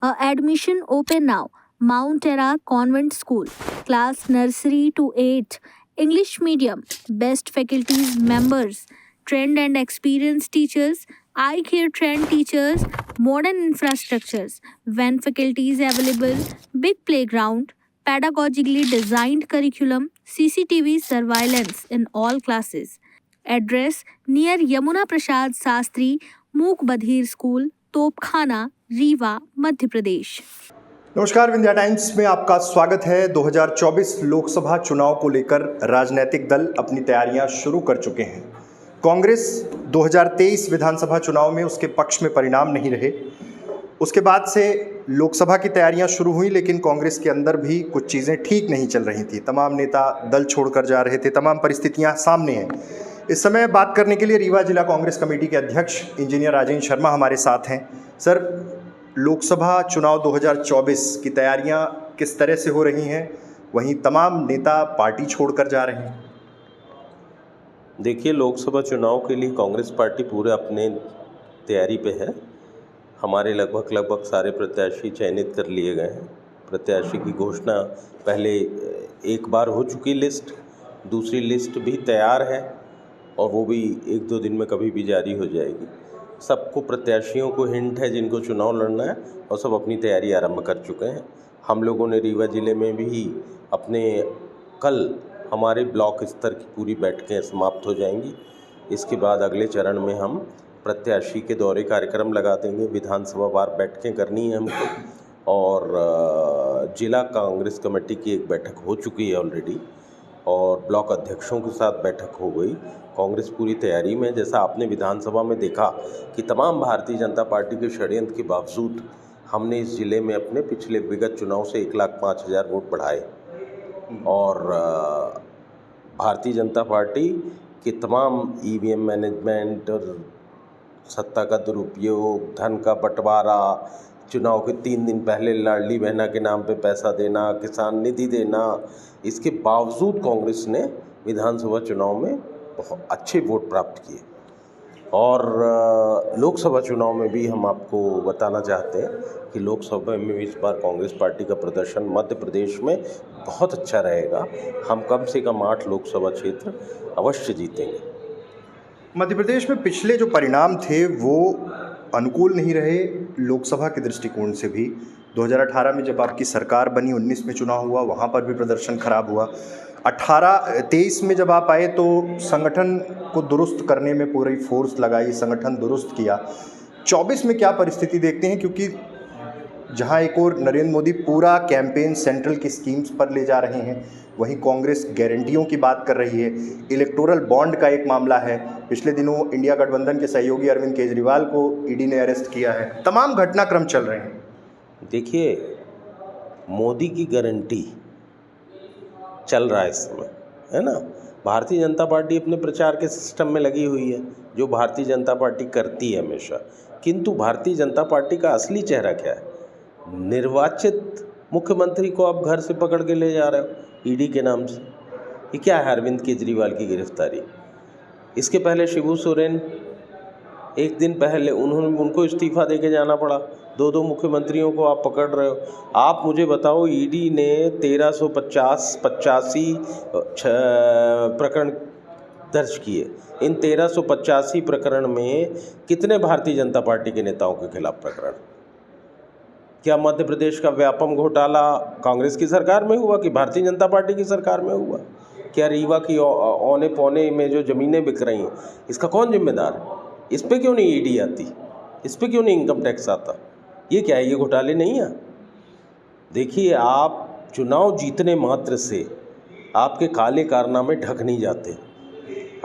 Admission open now. Mount Era Convent School. Class nursery to 8. English medium. Best faculties members. Trend and experienced teachers. Eye care trend teachers. Modern infrastructures. Van faculties available. Big playground. Pedagogically designed curriculum. CCTV surveillance in all classes. Address near Yamuna Prasad Sastri, Mook Badhir School, तोपखाना रीवा मध्य प्रदेश। नमस्कार, Vindhya times में आपका स्वागत है। 2024 लोकसभा चुनाव को लेकर राजनीतिक दल अपनी तैयारियां शुरू कर चुके हैं। कांग्रेस 2023 विधानसभा चुनाव में उसके पक्ष में परिणाम नहीं रहे। उसके बाद से लोकसभा की तैयारियां शुरू हुई, लेकिन कांग्रेस के अंदर भी कुछ चीज़ें ठीक नहीं चल रही थी। तमाम नेता दल छोड़कर जा रहे थे। तमाम परिस्थितियां सामने हैं। इस समय बात करने के लिए रीवा जिला कांग्रेस कमेटी के अध्यक्ष इंजीनियर राजेंद्र शर्मा हमारे साथ हैं। सर, लोकसभा चुनाव 2024 की तैयारियां किस तरह से हो रही हैं? वहीं तमाम नेता पार्टी छोड़कर जा रहे हैं। देखिए, लोकसभा चुनाव के लिए कांग्रेस पार्टी पूरे अपने तैयारी पे है। हमारे लगभग सारे प्रत्याशी चयनित कर लिए गए हैं। प्रत्याशी की घोषणा पहले एक बार हो चुकी लिस्ट, दूसरी लिस्ट भी तैयार है और वो भी 1-2 दिन में कभी भी जारी हो जाएगी। सबको, प्रत्याशियों को हिंट है जिनको चुनाव लड़ना है, और सब अपनी तैयारी आरंभ कर चुके हैं। हम लोगों ने रीवा ज़िले में भी कल हमारे ब्लॉक स्तर की पूरी बैठकें समाप्त हो जाएंगी। इसके बाद अगले चरण में हम प्रत्याशी के दौरे कार्यक्रम लगा देंगे। विधानसभा वार बैठकें करनी है हमको, और जिला कांग्रेस कमेटी की एक बैठक हो चुकी है ऑलरेडी, और ब्लॉक अध्यक्षों के साथ बैठक हो गई। कांग्रेस पूरी तैयारी में। जैसा आपने विधानसभा में देखा कि तमाम भारतीय जनता पार्टी के षड्यंत्र के बावजूद हमने इस ज़िले में अपने पिछले विगत चुनाव से 1,05,000 वोट बढ़ाए, और भारतीय जनता पार्टी के तमाम ईवीएम मैनेजमेंट और सत्ता का दुरुपयोग, धन का बंटवारा, चुनाव के 3 दिन पहले लाडली बहना के नाम पे पैसा देना, किसान निधि देना, इसके बावजूद कांग्रेस ने विधानसभा चुनाव में बहुत अच्छे वोट प्राप्त किए। और लोकसभा चुनाव में भी हम आपको बताना चाहते हैं कि लोकसभा में भी इस बार कांग्रेस पार्टी का प्रदर्शन मध्य प्रदेश में बहुत अच्छा रहेगा। हम कम से कम 8 लोकसभा क्षेत्र अवश्य जीतेंगे। मध्य प्रदेश में पिछले जो परिणाम थे वो अनुकूल नहीं रहे लोकसभा के दृष्टिकोण से भी। 2018 में जब आपकी सरकार बनी, 19 में चुनाव हुआ, वहाँ पर भी प्रदर्शन खराब हुआ। 23 में जब आप आए तो संगठन को दुरुस्त करने में पूरी फोर्स लगाई, संगठन दुरुस्त किया। 24 में क्या परिस्थिति देखते हैं? क्योंकि जहाँ एक और नरेंद्र मोदी पूरा कैंपेन सेंट्रल की स्कीम्स पर ले जा रहे हैं, वहीं कांग्रेस गारंटियों की बात कर रही है। इलेक्टोरल बॉन्ड का एक मामला है। पिछले दिनों इंडिया गठबंधन के सहयोगी अरविंद केजरीवाल को ईडी ने अरेस्ट किया है। तमाम घटनाक्रम चल रहे हैं। देखिए, मोदी की गारंटी चल रहा है इस समय, है ना। भारतीय जनता पार्टी अपने प्रचार के सिस्टम में लगी हुई है, जो भारतीय जनता पार्टी करती है हमेशा। किंतु भारतीय जनता पार्टी का असली चेहरा क्या है? निर्वाचित मुख्यमंत्री को आप घर से पकड़ के ले जा रहे हो ईडी के नाम से। ये क्या है? अरविंद केजरीवाल की गिरफ्तारी। इसके पहले शिबू सोरेन, एक दिन पहले उनको इस्तीफा दे के जाना पड़ा। 2 मुख्यमंत्रियों को आप पकड़ रहे हो। आप मुझे बताओ, ईडी ने 1385 प्रकरण दर्ज किए। इन 1385 प्रकरण में कितने भारतीय जनता पार्टी के नेताओं के खिलाफ प्रकरण? क्या मध्य प्रदेश का व्यापम घोटाला कांग्रेस की सरकार में हुआ कि भारतीय जनता पार्टी की सरकार में हुआ? क्या रीवा की औने पौने में जो ज़मीनें बिक रही हैं, इसका कौन जिम्मेदार है? इस पे क्यों नहीं ईडी आती? इस पे क्यों नहीं इनकम टैक्स आता? ये क्या है? ये घोटाले नहीं हैं? देखिए, आप चुनाव जीतने मात्र से आपके काले कारनामे ढक नहीं जाते।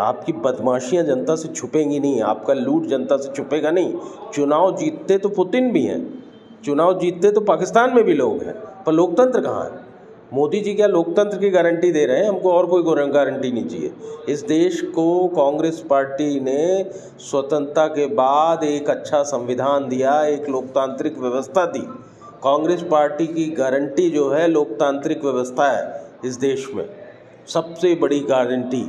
आपकी बदमाशियां जनता से छुपेंगी नहीं, आपका लूट जनता से छुपेगा नहीं। चुनाव जीतते तो पुतिन भी हैं, चुनाव जीतते तो पाकिस्तान में भी लोग हैं, पर लोकतंत्र कहाँ है? मोदी जी क्या लोकतंत्र की गारंटी दे रहे हैं? हमको और कोई गारंटी नहीं चाहिए। इस देश को कांग्रेस पार्टी ने स्वतंत्रता के बाद एक अच्छा संविधान दिया, एक लोकतांत्रिक व्यवस्था दी। कांग्रेस पार्टी की गारंटी जो है लोकतांत्रिक व्यवस्था है इस देश में। सबसे बड़ी गारंटी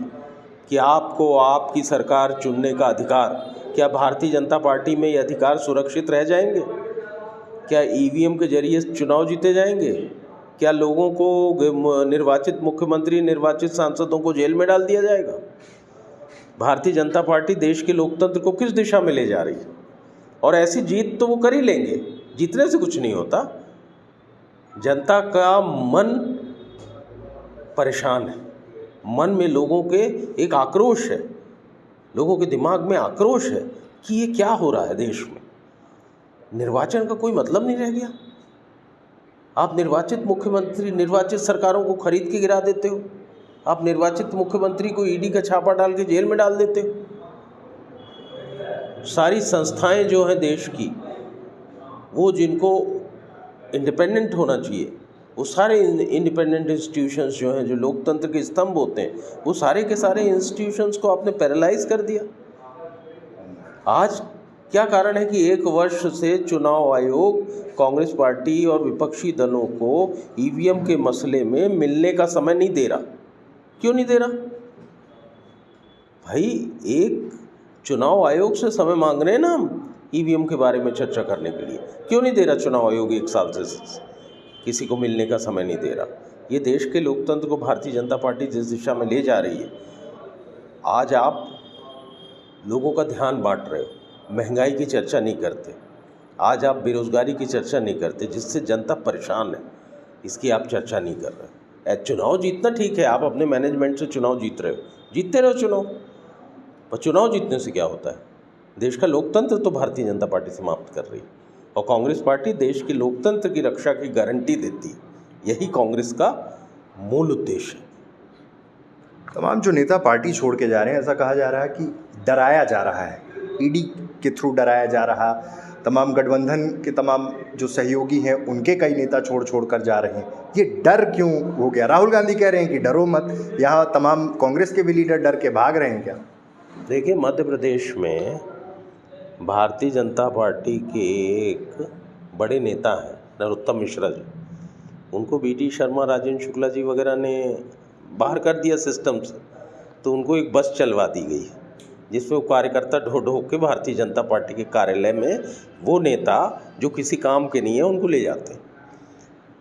कि आपको आपकी सरकार चुनने का अधिकार, क्या भारतीय जनता पार्टी में ये अधिकार सुरक्षित रह जाएंगे? क्या ईवीएम के जरिए चुनाव जीते जाएंगे? क्या लोगों को, निर्वाचित मुख्यमंत्री, निर्वाचित सांसदों को जेल में डाल दिया जाएगा? भारतीय जनता पार्टी देश के लोकतंत्र को किस दिशा में ले जा रही है? और ऐसी जीत तो वो कर ही लेंगे, जीतने से कुछ नहीं होता। जनता का मन परेशान है, मन में लोगों के एक आक्रोश है, लोगों के दिमाग में आक्रोश है कि ये क्या हो रहा है देश में। निर्वाचन का कोई मतलब नहीं रह गया। आप निर्वाचित मुख्यमंत्री, निर्वाचित सरकारों को खरीद के गिरा देते हो। आप निर्वाचित मुख्यमंत्री को ईडी का छापा डाल के जेल में डाल देते हो। सारी संस्थाएं जो हैं देश की, वो जिनको इंडिपेंडेंट होना चाहिए, वो सारे इंडिपेंडेंट इंस्टीट्यूशंस जो हैं, जो लोकतंत्र के स्तंभ होते हैं, वो सारे के सारे इंस्टीट्यूशंस को आपने पैरालाइज कर दिया। आज क्या कारण है कि 1 वर्ष से चुनाव आयोग कांग्रेस पार्टी और विपक्षी दलों को ईवीएम के मसले में मिलने का समय नहीं दे रहा? क्यों नहीं दे रहा भाई? एक चुनाव आयोग से समय मांग रहे हैं ना हम ईवीएम के बारे में चर्चा करने के लिए। क्यों नहीं दे रहा चुनाव आयोग? 1 साल से किसी को मिलने का समय नहीं दे रहा। ये देश के लोकतंत्र को भारतीय जनता पार्टी जिस दिशा में ले जा रही है, आज आप लोगों का ध्यान बांट रहे हो, महंगाई की चर्चा नहीं करते, आज आप बेरोजगारी की चर्चा नहीं करते, जिससे जनता परेशान है, इसकी आप चर्चा नहीं कर रहे। चुनाव जीतना ठीक है, आप अपने मैनेजमेंट से चुनाव जीत रहे हो, जीतते रहो चुनाव, पर चुनाव जीतने से क्या होता है? देश का लोकतंत्र तो भारतीय जनता पार्टी समाप्त कर रही है, और कांग्रेस पार्टी देश के लोकतंत्र की रक्षा की गारंटी देती है। यही कांग्रेस का मूल उद्देश्य है। तमाम जो नेता पार्टी छोड़ के जा रहे हैं, ऐसा कहा जा रहा है कि डराया जा रहा है, ईडी के थ्रू डराया जा रहा, तमाम गठबंधन के तमाम जो सहयोगी हैं उनके कई नेता छोड़ कर जा रहे हैं। ये डर क्यों हो गया? राहुल गांधी कह रहे हैं कि डरो मत, यहाँ तमाम कांग्रेस के भी लीडर डर के भाग रहे हैं क्या? देखिए, मध्य प्रदेश में भारतीय जनता पार्टी के एक बड़े नेता हैं नरोत्तम मिश्रा जी, उनको बीटी शर्मा, राजेंद्र शुक्ला जी वगैरह ने बाहर कर दिया सिस्टम से, तो उनको एक बस चलवा दी गई है जिसमें वो कार्यकर्ता ढो के भारतीय जनता पार्टी के कार्यालय में वो नेता जो किसी काम के नहीं है उनको ले जाते हैं।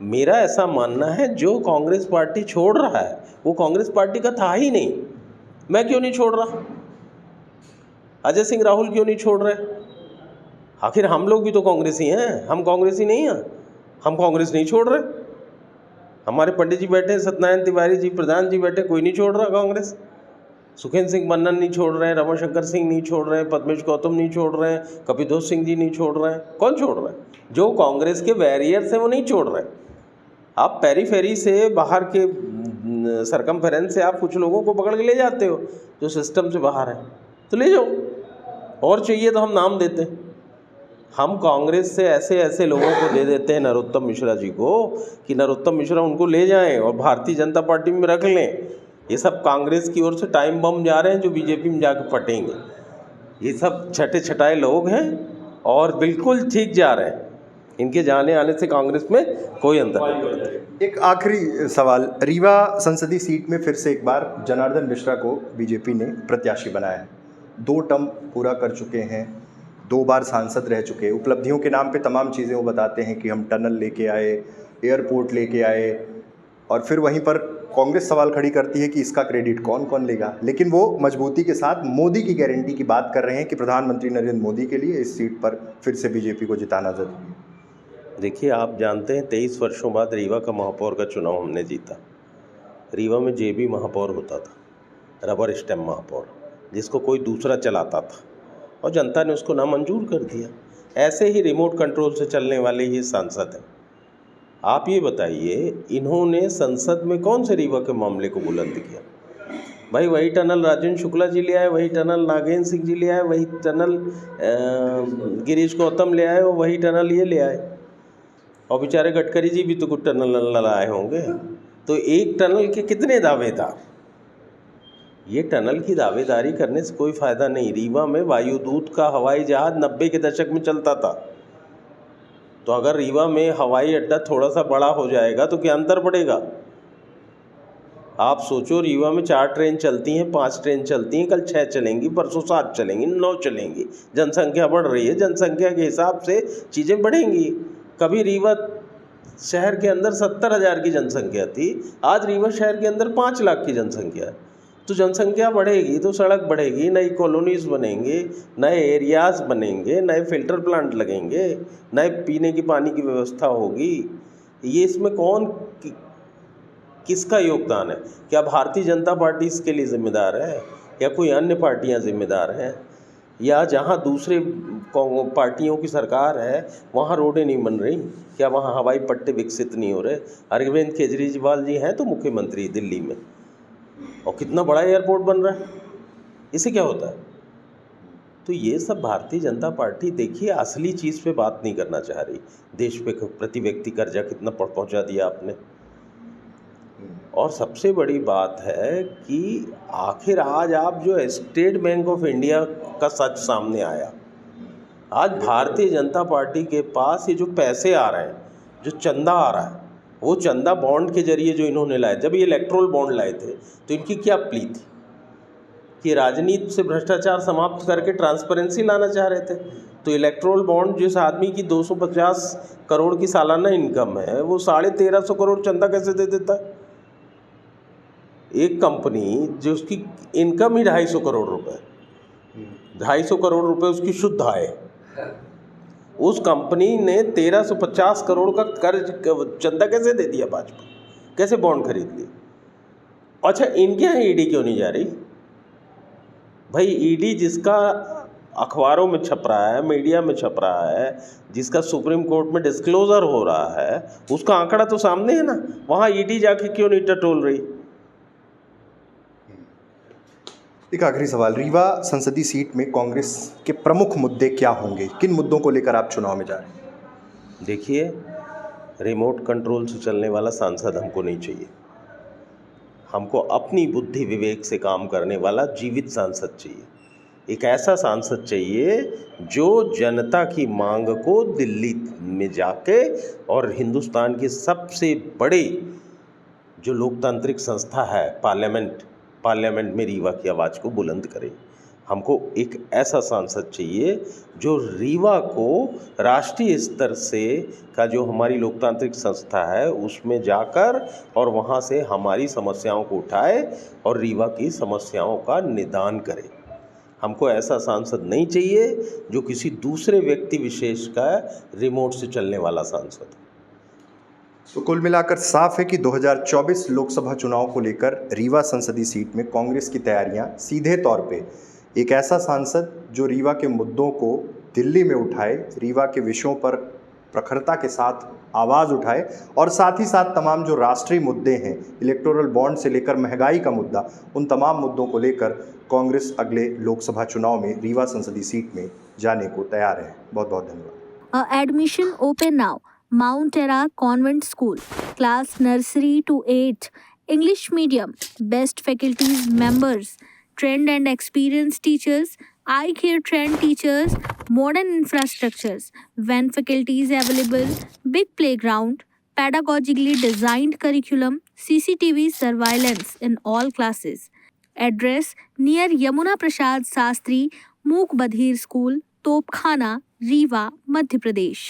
मेरा ऐसा मानना है, जो कांग्रेस पार्टी छोड़ रहा है वो कांग्रेस पार्टी का था ही नहीं। मैं क्यों नहीं छोड़ रहा? अजय सिंह राहुल क्यों नहीं छोड़ रहे? आखिर हम लोग भी तो कांग्रेसी हैं, हम कांग्रेसी नहीं हैं? हम कांग्रेस नहीं छोड़ रहे। हमारे पंडित जी बैठे हैं, सत्यनारायण तिवारी जी प्रधान जी बैठे, कोई नहीं छोड़ रहा कांग्रेस। सुखेंद्र सिंह मन्नन नहीं छोड़ रहे हैं, रमणशंकर सिंह नहीं छोड़ रहे हैं, पद्मेश गौतम नहीं छोड़ रहे हैं, कपिधोष सिंह जी नहीं छोड़ रहे हैं। कौन छोड़ रहा है? जो कांग्रेस के वैरियर्स हैं वो नहीं छोड़ रहे। आप पेरीफेरी से, बाहर के सरकमफेरेंस से आप कुछ लोगों को पकड़ के ले जाते हो जो सिस्टम से बाहर है, तो ले जाओ, और चाहिए तो हम नाम देते हैं। हम कांग्रेस से ऐसे ऐसे लोगों को दे देते हैं नरोत्तम मिश्रा जी को कि नरोत्तम मिश्रा उनको ले जाएं और भारतीय जनता पार्टी में रख लें। ये सब कांग्रेस की ओर से टाइम बम जा रहे हैं जो बीजेपी में जाकर फटेंगे। ये सब छटे छटाए लोग हैं और बिल्कुल ठीक जा रहे हैं। इनके जाने आने से कांग्रेस में कोई अंतर नहीं पड़ता। एक आखिरी सवाल, रीवा संसदीय सीट में फिर से एक बार जनार्दन मिश्रा को बीजेपी ने प्रत्याशी बनाया है। 2 टर्म पूरा कर चुके हैं, 2 बार सांसद रह चुके हैं। उपलब्धियों के नाम पे तमाम चीज़ें वो बताते हैं कि हम टनल लेके आए, एयरपोर्ट लेके आए, और फिर वहीं पर कांग्रेस सवाल खड़ी करती है कि इसका क्रेडिट कौन कौन लेगा। लेकिन वो मजबूती के साथ मोदी की गारंटी की बात कर रहे हैं कि प्रधानमंत्री नरेंद्र मोदी के लिए इस सीट पर फिर से बीजेपी को जिताना जरूरी है। देखिए, आप जानते हैं 23 वर्षों बाद रीवा का महापौर का चुनाव हमने जीता। रीवा में जेबी महापौर होता था, रबर स्टैम्प महापौर, जिसको कोई दूसरा चलाता था, और जनता ने उसको नामंजूर कर दिया। ऐसे ही रिमोट कंट्रोल से चलने वाले ये सांसद हैं। आप ये बताइए, इन्होंने संसद में कौन से रीवा के मामले को बुलंद किया? भाई वही टनल राजेंद्र शुक्ला जी ले आए, वही टनल नागेंद्र सिंह जी ले आए, वही टनल गिरीश गौतम ले आए, और वही टनल ये ले आए, और बेचारे गडकरी जी भी तो कुछ टनल लाए होंगे। तो एक टनल के कितने दावेदार? ये टनल की दावेदारी करने से कोई फ़ायदा नहीं। रीवा में वायुदूत का हवाई जहाज़ 90 के दशक में चलता था, तो अगर रीवा में हवाई अड्डा थोड़ा सा बड़ा हो जाएगा तो क्या अंतर पड़ेगा? आप सोचो, रीवा में 4 ट्रेन चलती हैं, 5 ट्रेन चलती हैं, कल 6 चलेंगी, परसों 7 चलेंगी, 9 चलेंगी। जनसंख्या बढ़ रही है, जनसंख्या के हिसाब से चीज़ें बढ़ेंगी। कभी रीवा शहर के अंदर 70,000 की जनसंख्या थी, आज रीवा शहर के अंदर 5 लाख की जनसंख्या है। तो जनसंख्या बढ़ेगी तो सड़क बढ़ेगी, नई कॉलोनीज़ बनेंगे, नए एरियाज़ बनेंगे, नए फिल्टर प्लांट लगेंगे, नए पीने की पानी की व्यवस्था होगी। ये इसमें किसका योगदान है? क्या भारतीय जनता पार्टी इसके लिए जिम्मेदार है या कोई अन्य पार्टियां जिम्मेदार हैं? या जहां दूसरे पार्टियों की सरकार है वहां रोडें नहीं बन रही? क्या वहां हवाई पट्टे विकसित नहीं हो रहे? अरविंद केजरीवाल जी हैं तो मुख्यमंत्री दिल्ली में, और कितना बड़ा एयरपोर्ट बन रहा है, इससे क्या होता है? तो ये सब भारतीय जनता पार्टी देखिए असली चीज़ पे बात नहीं करना चाह रही। देश पे प्रति व्यक्ति कर्जा कितना पहुंचा दिया आपने। और सबसे बड़ी बात है कि आखिर आज आप जो स्टेट बैंक ऑफ इंडिया का सच सामने आया, आज भारतीय जनता पार्टी के पास ये जो पैसे आ रहे हैं, जो चंदा आ रहा है, वो चंदा बॉन्ड के जरिए जो इन्होंने लाए, जब ये इलेक्ट्रोल बॉन्ड लाए थे तो इनकी क्या प्ली थी कि राजनीति से भ्रष्टाचार समाप्त करके ट्रांसपेरेंसी लाना चाह रहे थे। तो इलेक्ट्रोल बॉन्ड जिस आदमी की 250 करोड़ की सालाना इनकम है, वो 1350 करोड़ चंदा कैसे दे देता है? एक कंपनी जिसकी इनकम ही 250 करोड़ रुपए, 250 करोड़ रुपए उसकी शुद्ध आय, उस कंपनी ने 1350 करोड़ का कर्ज चंदा कैसे दे दिया भाजपा? कैसे बॉन्ड खरीद लिए? अच्छा, इनके यहाँ ईडी क्यों नहीं जा रही भाई? ईडी जिसका अखबारों में छप रहा है, मीडिया में छप रहा है, जिसका सुप्रीम कोर्ट में डिस्क्लोजर हो रहा है, उसका आंकड़ा तो सामने है ना। वहाँ ईडी जाके क्यों नहीं टटोल रही? एक आखिरी सवाल, रीवा संसदीय सीट में कांग्रेस के प्रमुख मुद्दे क्या होंगे? किन मुद्दों को लेकर आप चुनाव में जा रहे हैं? देखिए, रिमोट कंट्रोल से चलने वाला सांसद हमको नहीं चाहिए। हमको अपनी बुद्धि विवेक से काम करने वाला जीवित सांसद चाहिए। एक ऐसा सांसद चाहिए जो जनता की मांग को दिल्ली में जाके और हिंदुस्तान के सबसे बड़े जो लोकतांत्रिक संस्था है पार्लियामेंट में रीवा की आवाज़ को बुलंद करे। हमको एक ऐसा सांसद चाहिए जो रीवा को राष्ट्रीय स्तर से का जो हमारी लोकतांत्रिक संस्था है उसमें जाकर और वहाँ से हमारी समस्याओं को उठाए और रीवा की समस्याओं का निदान करे। हमको ऐसा सांसद नहीं चाहिए जो किसी दूसरे व्यक्ति विशेष का रिमोट से चलने वाला सांसद। तो कुल मिलाकर साफ है कि 2024 लोकसभा चुनाव को लेकर रीवा संसदीय सीट में कांग्रेस की तैयारियां सीधे तौर पे एक ऐसा सांसद जो रीवा के मुद्दों को दिल्ली में उठाए, रीवा के विषयों पर प्रखरता के साथ आवाज़ उठाए और साथ ही साथ तमाम जो राष्ट्रीय मुद्दे हैं, इलेक्टोरल बॉन्ड से लेकर महंगाई का मुद्दा, उन तमाम मुद्दों को लेकर कांग्रेस अगले लोकसभा चुनाव में रीवा संसदीय सीट में जाने को तैयार है। बहुत बहुत धन्यवाद। Admission open now. Mount Terra Convent School, class nursery to 8, English medium, best faculties members, trained and experienced teachers, eye care trained teachers, modern infrastructures, van faculties available, big playground, pedagogically designed curriculum, CCTV surveillance in all classes. Address near Yamuna Prasad Sastri Mook Badhir School, Topkhana, Rewa, Madhya Pradesh.